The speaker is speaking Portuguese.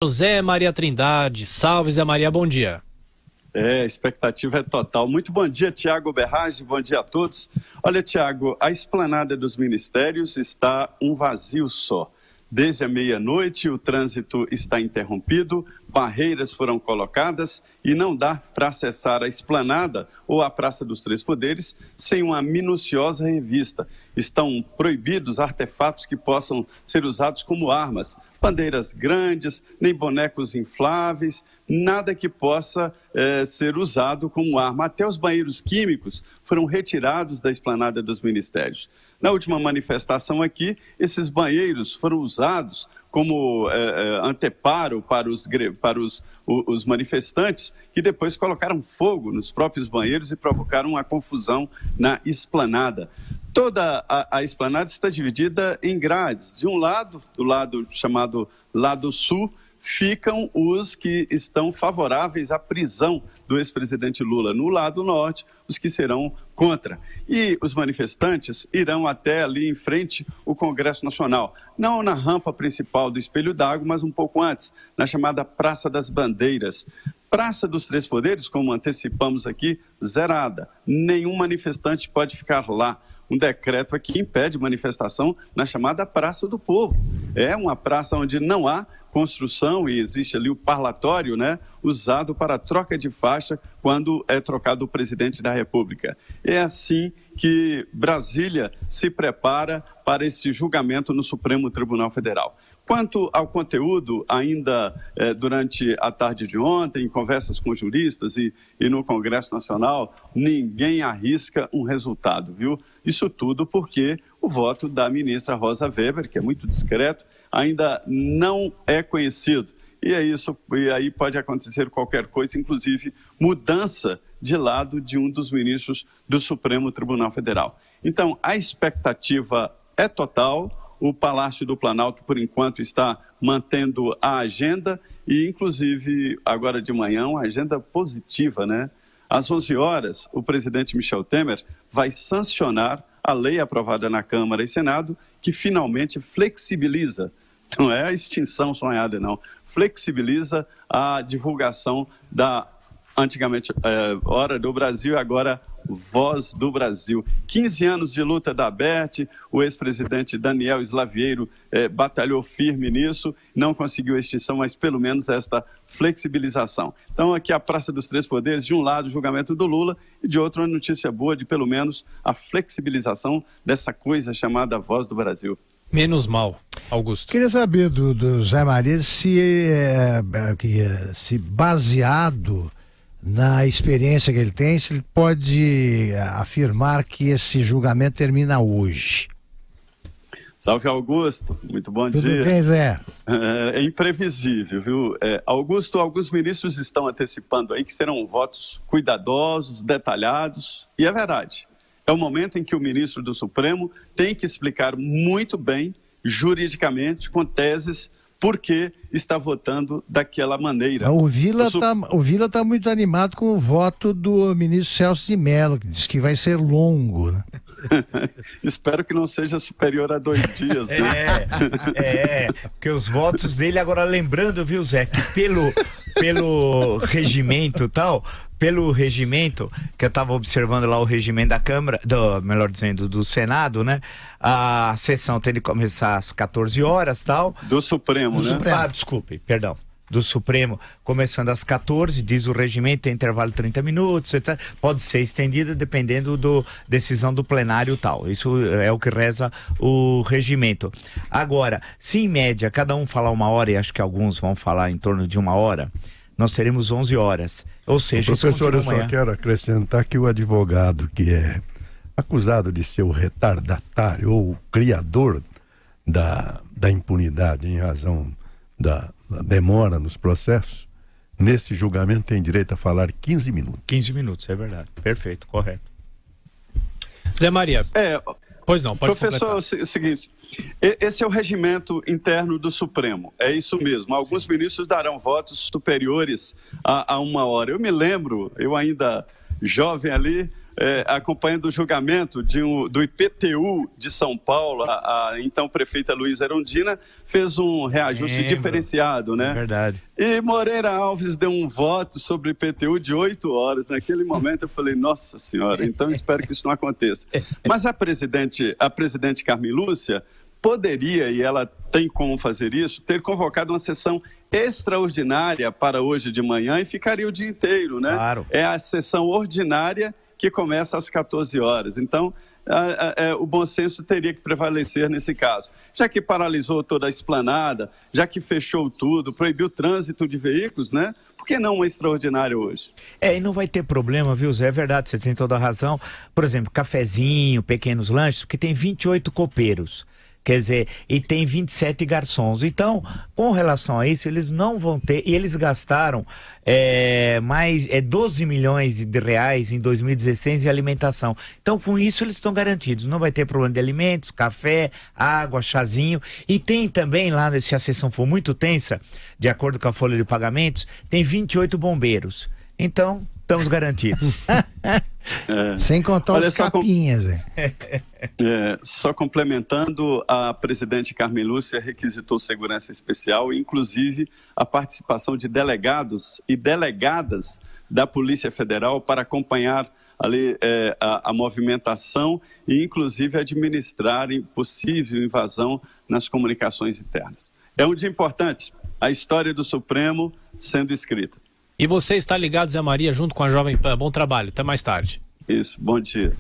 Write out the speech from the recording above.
Zé Maria Trindade. Salve, Zé Maria, bom dia. A expectativa é total. Muito bom dia, Tiago Berrage, bom dia a todos. Olha, Tiago, a esplanada dos ministérios está um vazio só. Desde a meia-noite, o trânsito está interrompido, barreiras foram colocadas e não dá para acessar a esplanada ou a Praça dos Três Poderes sem uma minuciosa revista. Estão proibidos artefatos que possam ser usados como armas, bandeiras grandes, nem bonecos infláveis, nada que possa ser usado como arma. Até os banheiros químicos foram retirados da esplanada dos ministérios. Na última manifestação aqui, esses banheiros foram usados como anteparo para os manifestantes, que depois colocaram fogo nos próprios banheiros e provocaram uma confusão na esplanada. Toda a esplanada está dividida em grades. De um lado, do lado chamado lado sul, ficam os que estão favoráveis à prisão do ex-presidente Lula. No lado norte, os que serão contra. E os manifestantes irão até ali em frente ao Congresso Nacional. Não na rampa principal do Espelho d'Água, mas um pouco antes, na chamada Praça das Bandeiras. Praça dos Três Poderes, como antecipamos aqui, zerada. Nenhum manifestante pode ficar lá. Um decreto aqui impede manifestação na chamada Praça do Povo. É uma praça onde não há construção e existe ali o parlatório, né, usado para troca de faixa quando é trocado o presidente da República. É assim que Brasília se prepara para esse julgamento no Supremo Tribunal Federal. Quanto ao conteúdo, ainda durante a tarde de ontem, em conversas com juristas e no Congresso Nacional, ninguém arrisca um resultado, viu? Isso tudo porque o voto da ministra Rosa Weber, que é muito discreto, ainda não é conhecido. E aí pode acontecer qualquer coisa, inclusive mudança de lado de um dos ministros do Supremo Tribunal Federal. Então, a expectativa é total. O Palácio do Planalto, por enquanto, está mantendo a agenda e, inclusive, agora de manhã, uma agenda positiva, né? Às 11 horas, o presidente Michel Temer vai sancionar a lei aprovada na Câmara e Senado, que finalmente flexibiliza, não é a extinção sonhada, não, flexibiliza a divulgação da, antigamente, Hora do Brasil e agora Voz do Brasil. 15 anos de luta da ABERT, o ex-presidente Daniel Slaviero batalhou firme nisso, não conseguiu a extinção, mas pelo menos esta flexibilização. Então aqui a Praça dos Três Poderes, de um lado o julgamento do Lula e de outro uma notícia boa de pelo menos a flexibilização dessa coisa chamada Voz do Brasil. Menos mal, Augusto. Queria saber do Zé Maria se baseado na experiência que ele tem, se ele pode afirmar que esse julgamento termina hoje. Salve, Augusto. Muito bom dia. Tudo bem, Zé? É imprevisível, viu? Augusto, alguns ministros estão antecipando aí que serão votos cuidadosos, detalhados, e é verdade. É o momento em que o ministro do Supremo tem que explicar muito bem, juridicamente, com teses, por que está votando daquela maneira. O Vila tá muito animado com o voto do ministro Celso de Mello, que diz que vai ser longo, né? Espero que não seja superior a 2 dias, né? Porque os votos dele, agora lembrando, viu, Zé, que pelo regimento e tal, pelo regimento, que eu estava observando lá o regimento da Câmara, melhor dizendo, do Senado, né? A sessão tem de começar às 14 horas, tal. Do Supremo, né? Desculpe, perdão. Do Supremo, começando às 14, diz o regimento, tem intervalo de 30 minutos, etc. Pode ser estendida dependendo da decisão do plenário e tal. Isso é o que reza o regimento. Agora, se em média cada um falar 1 hora, e acho que alguns vão falar em torno de 1 hora, nós teremos 11 horas. Ou seja, professor, eu só quero acrescentar que o advogado que é acusado de ser o retardatário ou o criador da impunidade em razão da demora nos processos, nesse julgamento tem direito a falar 15 minutos. 15 minutos, é verdade. Perfeito, correto. Zé Maria. Pois não, pode professor, é o seguinte, esse é o regimento interno do Supremo, é isso mesmo. Alguns ministros darão votos superiores a 1 hora. Eu me lembro, eu ainda jovem ali, acompanhando o julgamento do IPTU de São Paulo, a então prefeita Luísa Erundina fez um reajuste diferenciado, né? É verdade. E Moreira Alves deu um voto sobre o IPTU de 8 horas. Naquele momento eu falei, nossa senhora, então espero que isso não aconteça. Mas a presidente Carmen Lúcia poderia, e ela tem como fazer isso, ter convocado uma sessão extraordinária para hoje de manhã e ficaria o dia inteiro, né? Claro. É a sessão ordinária que começa às 14 horas. Então, o bom senso teria que prevalecer nesse caso. Já que paralisou toda a esplanada, já que fechou tudo, proibiu o trânsito de veículos, né? Por que não uma extraordinária hoje? E não vai ter problema, viu, Zé? É verdade, você tem toda a razão. Por exemplo, cafezinho, pequenos lanches, porque tem 28 copeiros. Quer dizer, e tem 27 garçons. Então, com relação a isso, eles não vão ter... E eles gastaram 12 milhões de reais em 2016 em alimentação. Então, com isso, eles estão garantidos. Não vai ter problema de alimentos, café, água, chazinho. E tem também lá, se a sessão for muito tensa, de acordo com a folha de pagamentos, tem 28 bombeiros. Então, estamos garantidos. Sem contar os capinhas, só complementando, a presidente Carmen Lúcia requisitou segurança especial, inclusive a participação de delegados e delegadas da Polícia Federal para acompanhar ali a movimentação e inclusive administrar possível invasão nas comunicações internas. É um dia importante, a história do Supremo sendo escrita. E você está ligado, Zé Maria, junto com a Jovem Pan. Bom trabalho, até mais tarde. Isso, bom dia.